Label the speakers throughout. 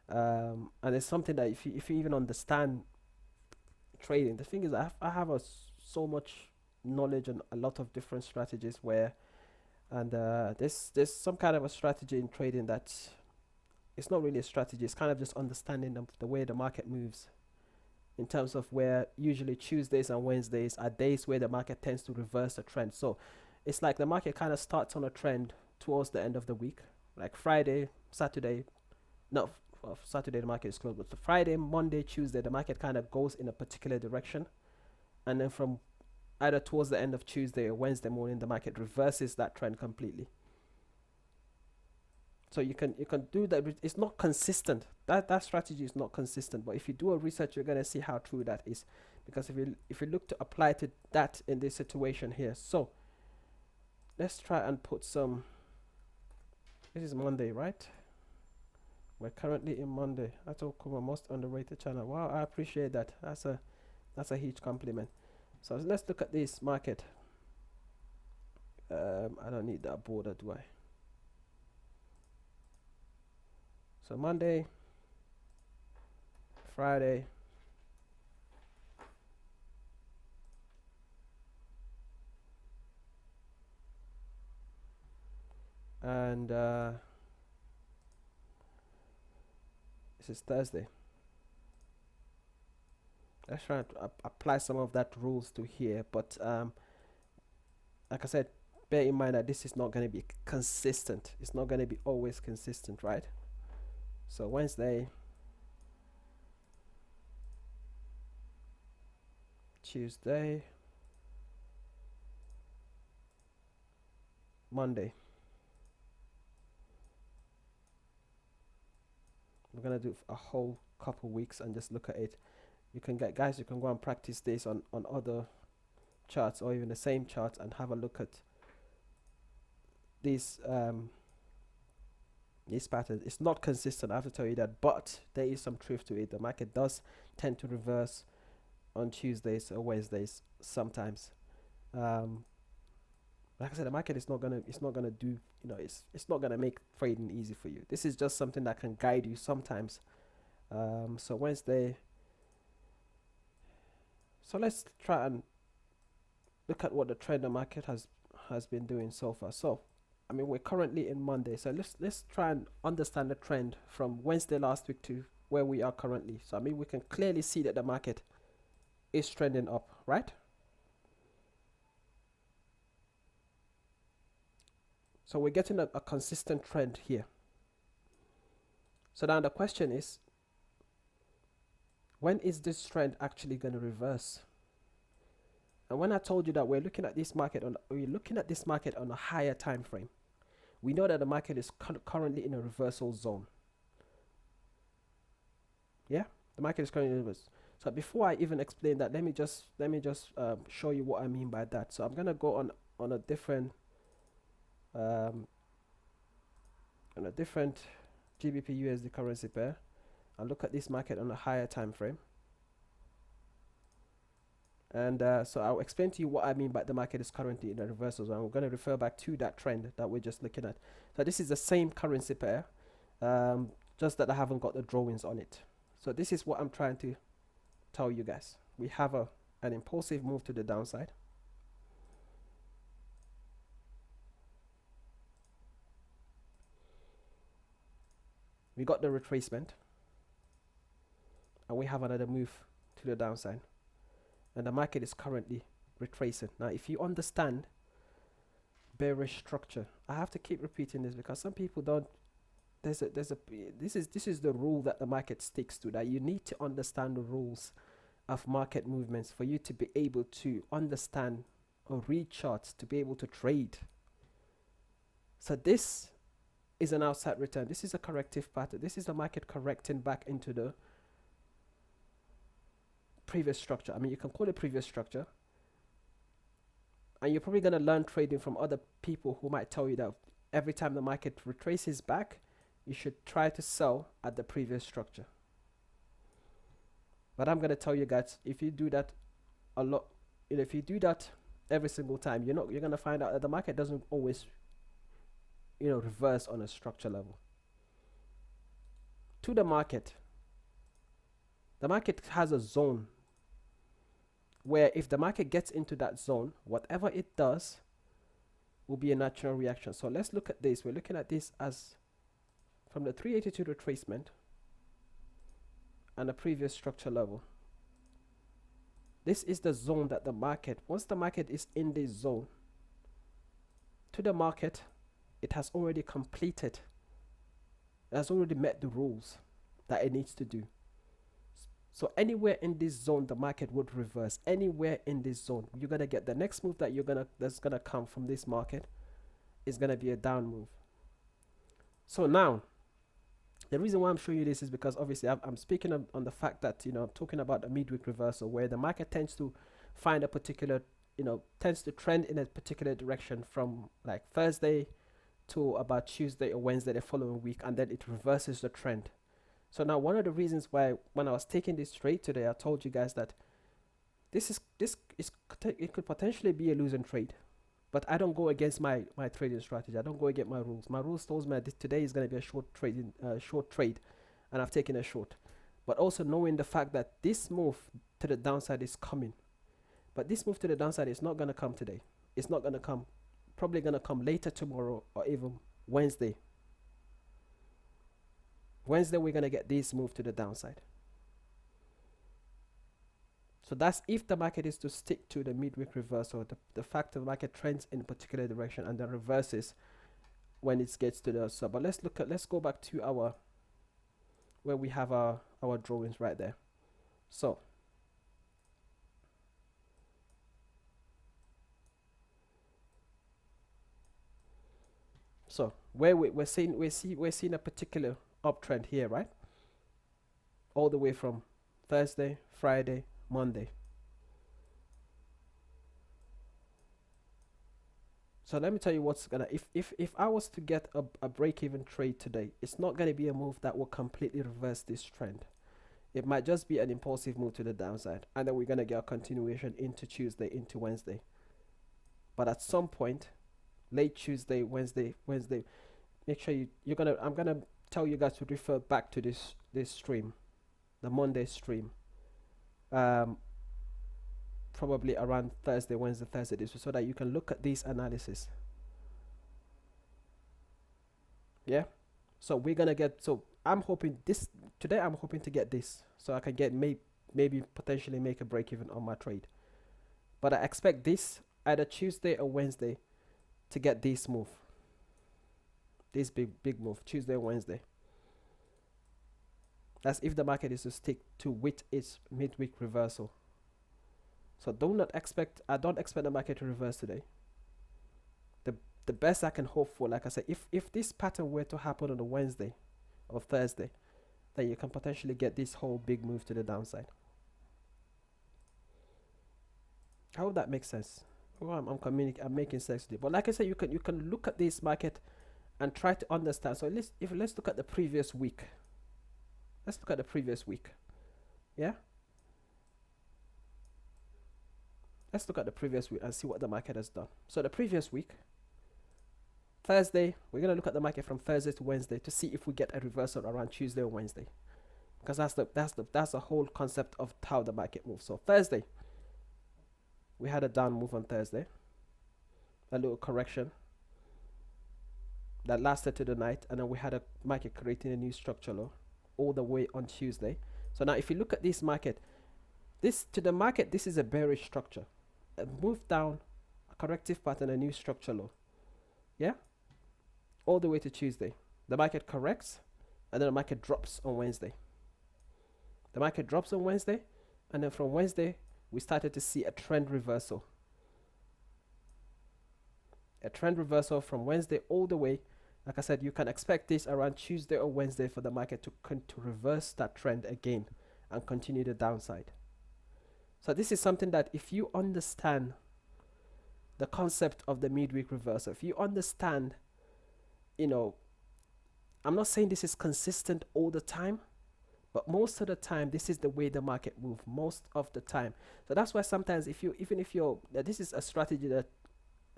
Speaker 1: And it's something that if you even understand trading, the thing is I have so much knowledge and a lot of different strategies where, and there's some kind of a strategy in trading that it's not really a strategy. It's kind of just understanding the way the market moves, in terms of where usually Tuesdays and Wednesdays are days where the market tends to reverse the trend. So it's like the market kind of starts on a trend towards the end of the week, like Friday, Saturday. No, Saturday the market is closed, but Friday, Monday, Tuesday, the market kind of goes in a particular direction, and then from either towards the end of Tuesday or Wednesday morning, the market reverses that trend completely. So you can do that. It's not consistent. That strategy is not consistent. But if you do a research, you're gonna see how true that is, because if you look to apply to that in this situation here, so let's try and put some. This is Monday, right? We're currently in Monday. That's all come a most underrated channel. Wow, I appreciate that. That's a huge compliment. So let's look at this market. I don't need that border, do I? So Monday, Friday, and this is Thursday. Let's try to apply some of that rules to here, but like I said, bear in mind that this is not going to be consistent. It's not going to be always consistent, right? So Wednesday, Tuesday, Monday. We're gonna do a whole couple weeks and just look at it. You can get, guys, you can go and practice this on other charts or even the same charts and have a look at these this pattern. It's not consistent, I have to tell you that, but there is some truth to it. The market does tend to reverse on Tuesdays or Wednesdays sometimes. Um, like I said, the market is not gonna, it's not gonna do, it's not gonna make trading easy for you. This is just something that can guide you sometimes. So Wednesday. So let's try and look at what the trend the market has been doing so far. So I mean, we're currently in Monday, so let's try and understand the trend from Wednesday last week to where we are currently. So I mean, we can clearly see that the market is trending up, right? So we're getting a consistent trend here. So now the question is, when is this trend actually going to reverse? And when I told you that we're looking at this market on a higher time frame, we know that the market is currently in a reversal zone. Yeah, the market is currently in reverse. So before I even explain that, let me just show you what I mean by that. So I'm gonna go on a different um, on a different GBP USD currency pair and look at this market on a higher time frame. And so I'll explain to you what I mean by the market is currently in a reversal zone. We're going to refer back to that trend that we're just looking at. So this is the same currency pair, just that I haven't got the drawings on it. So this is what I'm trying to tell you guys. We have an impulsive move to the downside. We got the retracement, and we have another move to the downside. And the market is currently retracing. Now, if you understand bearish structure, I have to keep repeating this because some people don't. There's a this is the rule that the market sticks to, that you need to understand the rules of market movements for you to be able to understand or read charts to be able to trade. So this is an outside return. This is a corrective pattern. This is the market correcting back into the previous structure. I mean, you can call it previous structure. And you're probably going to learn trading from other people who might tell you that every time the market retraces back, you should try to sell at the previous structure. But I'm going to tell you guys, if you do that a lot, if you do that every single time, you're going to find out that the market doesn't always reverse on a structure level. to the market has a zone where if the market gets into that zone, whatever it does will be a natural reaction. So let's look at this. We're looking at this as from the 382 retracement and a previous structure level. This is the zone that the market, once the market is in this zone, to the market, it has already completed, it has already met the rules that it needs to do. So anywhere in this zone, the market would reverse. Anywhere in this zone, you're gonna get the next move that's gonna come from this market is gonna be a down move. So now, the reason why I'm showing you this is because obviously I'm speaking on the fact that, I'm talking about a midweek reversal where the market tends to find a particular, tends to trend in a particular direction from like Thursday to about Tuesday or Wednesday the following week, and then it reverses the trend. So now one of the reasons why when I was taking this trade today, I told you guys that this it could potentially be a losing trade. But I don't go against my trading strategy. I don't go against my rules. My rules tells me that today is going to be a short trade, and I've taken a short. But also knowing the fact that this move to the downside is coming. But this move to the downside is not going to come today. It's not going to come. Probably going to come later tomorrow or even Wednesday. Wednesday we're going to get this move to the downside. So that's if the market is to stick to the midweek reversal, the fact the market trends in a particular direction and then reverses when it gets to the sub. But let's go back to our where we have our drawings right there. So where we're seeing a particular uptrend here, right? All the way from Thursday, Friday, Monday. So let me tell you what's gonna, if I was to get a break-even trade today, it's not gonna be a move that will completely reverse this trend. It might just be an impulsive move to the downside, and then we're gonna get a continuation into Tuesday, into Wednesday. But at some point, late Tuesday, Wednesday, make sure I'm gonna tell you guys to refer back to this stream, the Monday stream. Probably around Thursday, Wednesday, Thursday, this so that you can look at this analysis. Yeah. So we're gonna get. So I'm hoping this today. I'm hoping to get this, so I can get maybe potentially make a break even on my trade. But I expect this either Tuesday or Wednesday to get this move. This big move Tuesday or Wednesday. That's if the market is to stick to with its midweek reversal. So I don't expect the market to reverse today. The best I can hope for, like I said, if this pattern were to happen on a Wednesday or Thursday, then you can potentially get this whole big move to the downside. I hope that makes sense. Well, I'm making sense today. But like I said, you can look at this market and try to understand. So let's look at the previous week. Let's look at the previous week. Yeah. Let's look at the previous week and see what the market has done. So the previous week, Thursday, we're gonna look at the market from Thursday to Wednesday to see if we get a reversal around Tuesday or Wednesday, because that's the whole concept of how the market moves. So Thursday, we had a down move on Thursday, a little correction that lasted to the night, and then we had a market creating a new structure low all the way on Tuesday. So now if you look at this market, this is a bearish structure. A move down, a corrective pattern, a new structure low. Yeah? All the way to Tuesday. The market corrects, and then the market drops on Wednesday. The market drops on Wednesday, and then from Wednesday, we started to see a trend reversal. A trend reversal from Wednesday all the way. Like I said, you can expect this around Tuesday or Wednesday for the market to reverse that trend again and continue the downside. So this is something that if you understand the concept of the midweek reversal, if you understand, I'm not saying this is consistent all the time, but most of the time, this is the way the market moves most of the time. So that's why sometimes this is a strategy that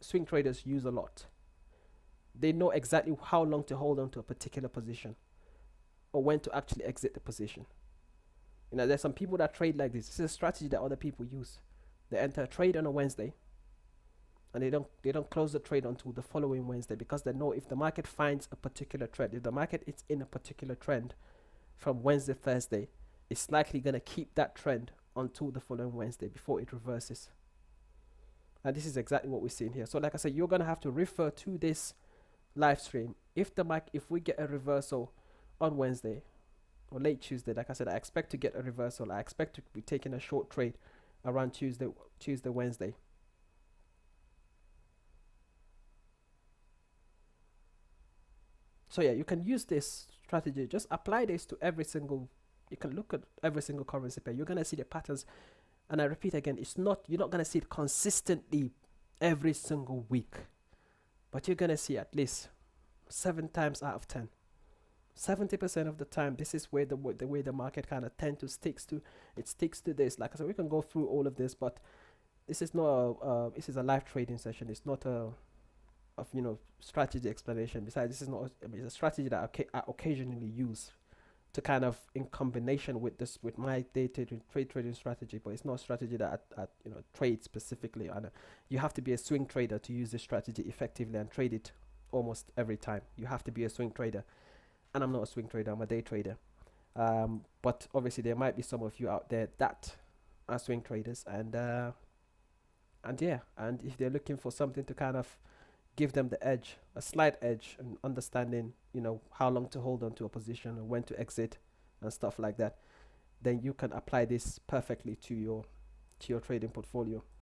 Speaker 1: swing traders use a lot. They know exactly how long to hold on to a particular position. or when to actually exit the position. There's some people that trade like this. This is a strategy that other people use. They enter a trade on a Wednesday, and they don't close the trade until the following Wednesday, because they know if the market finds a particular trend, if the market is in a particular trend from Wednesday, Thursday, it's likely gonna keep that trend until the following Wednesday before it reverses. And this is exactly what we're seeing here. So like I said, you're gonna have to refer to this live stream. If we get a reversal on Wednesday or late Tuesday, like I said, I expect to get a reversal. I expect to be taking a short trade around Tuesday, Wednesday. So yeah, you can use this strategy. Just apply this to every single. You can look at every single currency pair. You're gonna see the patterns. And I repeat again, you're not gonna see it consistently every single week, but you're gonna see at least 7 times out of 10. 70% of the time, this is where the way the market kind of tend to sticks to this. Like I said, we can go through all of this, but this is not this is a live trading session. It's not a of strategy explanation. Besides, this is not I mean, it's a strategy that I occasionally use to kind of in combination with my trade trading strategy, but it's not a strategy that I trade specifically. And you have to be a swing trader to use this strategy effectively and trade it almost every time. You have to be a swing trader, and I'm not a swing trader. I'm a day trader. But obviously there might be some of you out there that are swing traders, and yeah, and if they're looking for something to kind of give them the edge, a slight edge, and understanding, how long to hold on to a position and when to exit and stuff like that, then you can apply this perfectly to your trading portfolio.